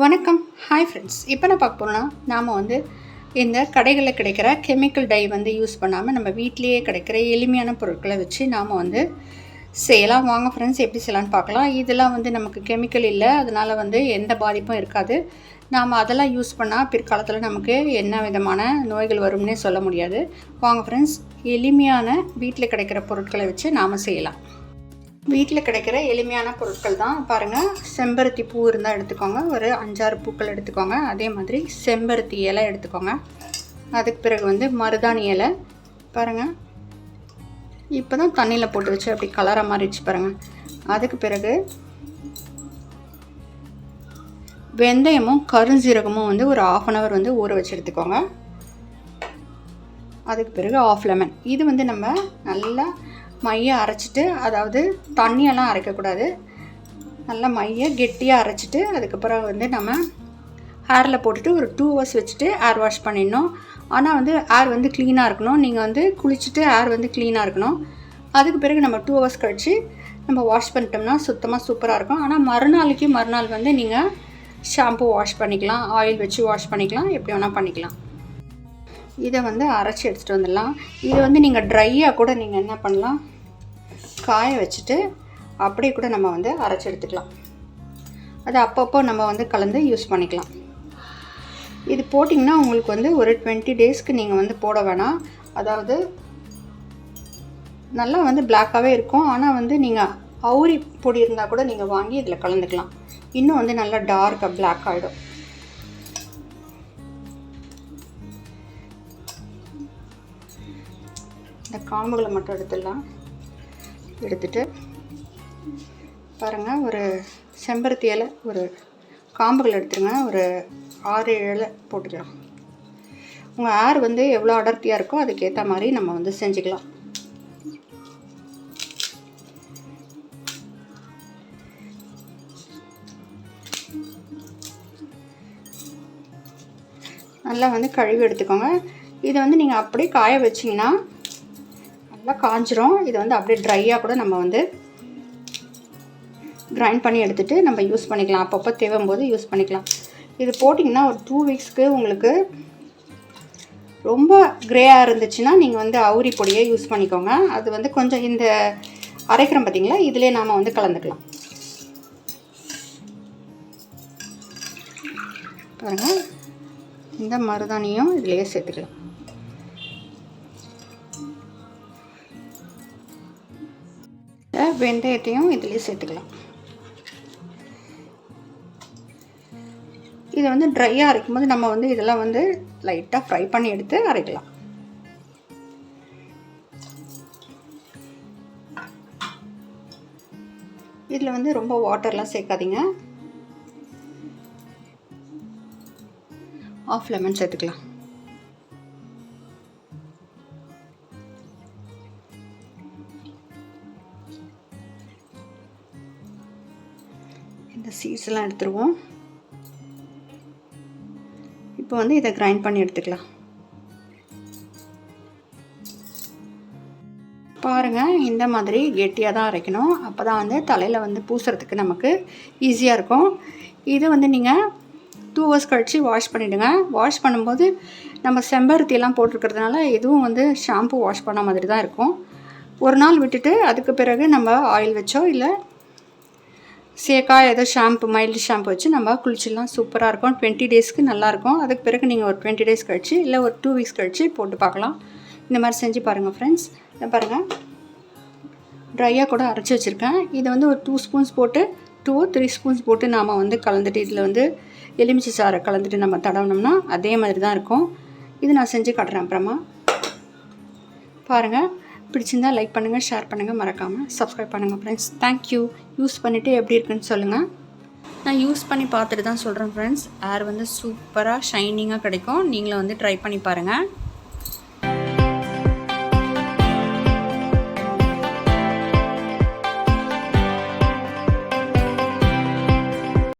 வணக்கம். Hi friends. இப்போ நான் பார்க்க போனால் நாம் இந்த கடைகளில் கிடைக்கிற கெமிக்கல் டை யூஸ் பண்ணாமல் நம்ம வீட்டிலேயே கிடைக்கிற எளிமையான பொருட்களை வச்சு நாம் செய்யலாம். வாங்க ஃப்ரெண்ட்ஸ், எப்படி செய்யலான்னு பார்க்கலாம். இதெல்லாம் நமக்கு கெமிக்கல் இல்லை, அதனால் எந்த பாதிப்பும் இருக்காது. நாம் அதெல்லாம் யூஸ் பண்ணால் பிற்காலத்தில் நமக்கு என்ன விதமான நோய்கள் வரும்னே சொல்ல முடியாது. வாங்க ஃப்ரெண்ட்ஸ், எளிமையான வீட்டில் கிடைக்கிற பொருட்களை வச்சு நாம் செய்யலாம். வீட்டில் கிடைக்கிற எளிமையான பொருட்கள் தான். பாருங்கள், செம்பருத்தி பூ இருந்தால் எடுத்துக்கோங்க. ஒரு 5-6 பூக்கள் எடுத்துக்கோங்க. அதே மாதிரி செம்பருத்தி இலை எடுத்துக்கோங்க. அதுக்கு பிறகு மருதாணி இலை. பாருங்கள், இப்போ தான் தண்ணியில் போட்டு வச்சு அப்படி கலராக மாறிடுச்சு பாருங்கள். அதுக்கு பிறகு வெந்தயமும் கருஞ்சீரகமும் ஒரு 1/2 hour ஊற வச்சு எடுத்துக்கோங்க. அதுக்கு பிறகு 1/2 lemon. இது நம்ம நல்லா மையை அரைச்சிட்டு, அதாவது தண்ணியெல்லாம் அரைக்கக்கூடாது, நல்லா மையை கெட்டியாக அரைச்சிட்டு அதுக்கப்புறம் நம்ம ஹேரில் போட்டுட்டு ஒரு 2 hours வச்சுட்டு ஹேர் வாஷ் பண்ணிடணும். ஆனால் ஹேர் க்ளீனாக இருக்கணும். நீங்கள் குளிச்சுட்டு ஹேர் க்ளீனாக இருக்கணும். அதுக்கு பிறகு நம்ம 2 hours கழித்து நம்ம வாஷ் பண்ணிட்டோம்னா சுத்தமாக சூப்பராக இருக்கும். ஆனால் மறுநாள் நீங்கள் ஷாம்பு வாஷ் பண்ணிக்கலாம், ஆயில் வச்சு வாஷ் பண்ணிக்கலாம், எப்படி வேணால் பண்ணிக்கலாம். இதை அரைச்சி எடுத்துகிட்டு வந்துடலாம். இது நீங்கள் ட்ரையாக கூட நீங்கள் என்ன பண்ணலாம், காய வச்சுட்டு அப்படியே கூட நம்ம அரைச்சி எடுத்துக்கலாம். அது அப்பப்போ நம்ம கலந்து யூஸ் பண்ணிக்கலாம். இது போட்டிங்கன்னா உங்களுக்கு ஒரு 20 daysக்கு நீங்கள் போட வேணாம். அதாவது நல்லா பிளாக்காகவே இருக்கும். ஆனால் நீங்கள் அவுரி பொடி இருந்தால் கூட நீங்கள் வாங்கி இதில் கலந்துக்கலாம். இன்னும் நல்லா டார்க்காக பிளாக் ஆகிடும். இந்த காம்புகளை மட்டும் எடுத்துட்டு பாருங்கள், ஒரு செம்பருத்தி இலை ஒரு காம்புகள் எடுத்துருங்க. ஒரு 6-7 இலை போட்டுக்கலாம். உங்கள் ஹேர் எவ்வளோ அடர்த்தியாக இருக்கோ அதுக்கேற்ற மாதிரி நம்ம செஞ்சுக்கலாம். நல்லா கழுவி எடுத்துக்கோங்க. இதை நீங்கள் அப்படியே காய வச்சிங்கன்னா நல்லா காஞ்சிரும். இது அப்படியே ட்ரையாக கூட நம்ம கிரைண்ட் பண்ணி எடுத்துகிட்டு நம்ம யூஸ் பண்ணிக்கலாம். அப்பப்போ தேவைம்போது யூஸ் பண்ணிக்கலாம். இது போட்டிங்கன்னா ஒரு 2 weeksக்கு உங்களுக்கு ரொம்ப க்ரேயாக இருந்துச்சுன்னா நீங்கள் அவுரி பொடியை யூஸ் பண்ணிக்கோங்க. அது கொஞ்சம் இந்த அரைக்கிறோம் பார்த்திங்களா, இதிலே நாம் கலந்துக்கலாம். பாருங்கள், இந்த மருதாணியும் இதிலேயே சேர்த்துக்கலாம். வெந்தயத்தையும் இதிலே சேர்த்துக்கலாம். இதை ட்ரையாக அரைக்கும்போது நம்ம இதெல்லாம் லைட்டாக ஃப்ரை பண்ணி எடுத்து அரைக்கலாம். இதில் ரொம்ப வாட்டர்லாம் சேர்க்காதீங்க. 1/2 lemon சேர்த்துக்கலாம். இந்த சீட்ஸ்லாம் எடுத்துருவோம். இப்போ இதை கிரைண்ட் பண்ணி எடுத்துக்கலாம். பாருங்கள், இந்த மாதிரி கெட்டியாக தான் அரைக்கணும். அப்போ தான் தலையில் பூசுறதுக்கு நமக்கு ஈஸியாக இருக்கும். இது நீங்கள் 2 hours கழித்து வாஷ் பண்ணிவிடுங்க. வாஷ் பண்ணும்போது நம்ம செம்பருத்தியெல்லாம் போட்டிருக்கிறதுனால இதுவும் ஷாம்பு வாஷ் பண்ண மாதிரி தான் இருக்கும். ஒரு நாள் விட்டுட்டு அதுக்கு பிறகு நம்ம ஆயில் வச்சோ இல்லை ஏதோ ஷாம்பு, மைல்டு ஷாம்பு வச்சு நம்ம குளிச்சிடலாம். சூப்பராக இருக்கும். 20 daysக்கு நல்லாயிருக்கும். அதுக்கு பிறகு நீங்கள் ஒரு 20 days கழிச்சு இல்லை ஒரு 2 weeks கழித்து போட்டு பார்க்கலாம். இந்த மாதிரி செஞ்சு பாருங்கள் ஃப்ரெண்ட்ஸ். இதை பாருங்கள், ட்ரையாக கூட அரைச்சி வச்சுருக்கேன். இதை ஒரு 2 spoons போட்டு 2 or 3 spoons போட்டு நாம் கலந்துட்டு இதில் எலுமிச்சை சாறை கலந்துட்டு நம்ம தடவினோம்னா அதே மாதிரி தான் இருக்கும். இது நான் செஞ்சு காட்டுறேன் அப்புறமா. பாருங்கள், பிடிச்சிருந்தால் லைக் பண்ணுங்கள், ஷேர் பண்ணுங்கள், மறக்காமல் சப்ஸ்கிரைப் பண்ணுங்கள் ஃப்ரெண்ட்ஸ். தேங்க்யூ. யூஸ் பண்ணிவிட்டு எப்படி இருக்குன்னு சொல்லுங்கள். நான் யூஸ் பண்ணி பார்த்துட்டு தான் சொல்கிறேன் ஃப்ரெண்ட்ஸ். ஹேர் சூப்பராக ஷைனிங்காக கிடைக்கும். நீங்களும் ட்ரை பண்ணி பாருங்கள்.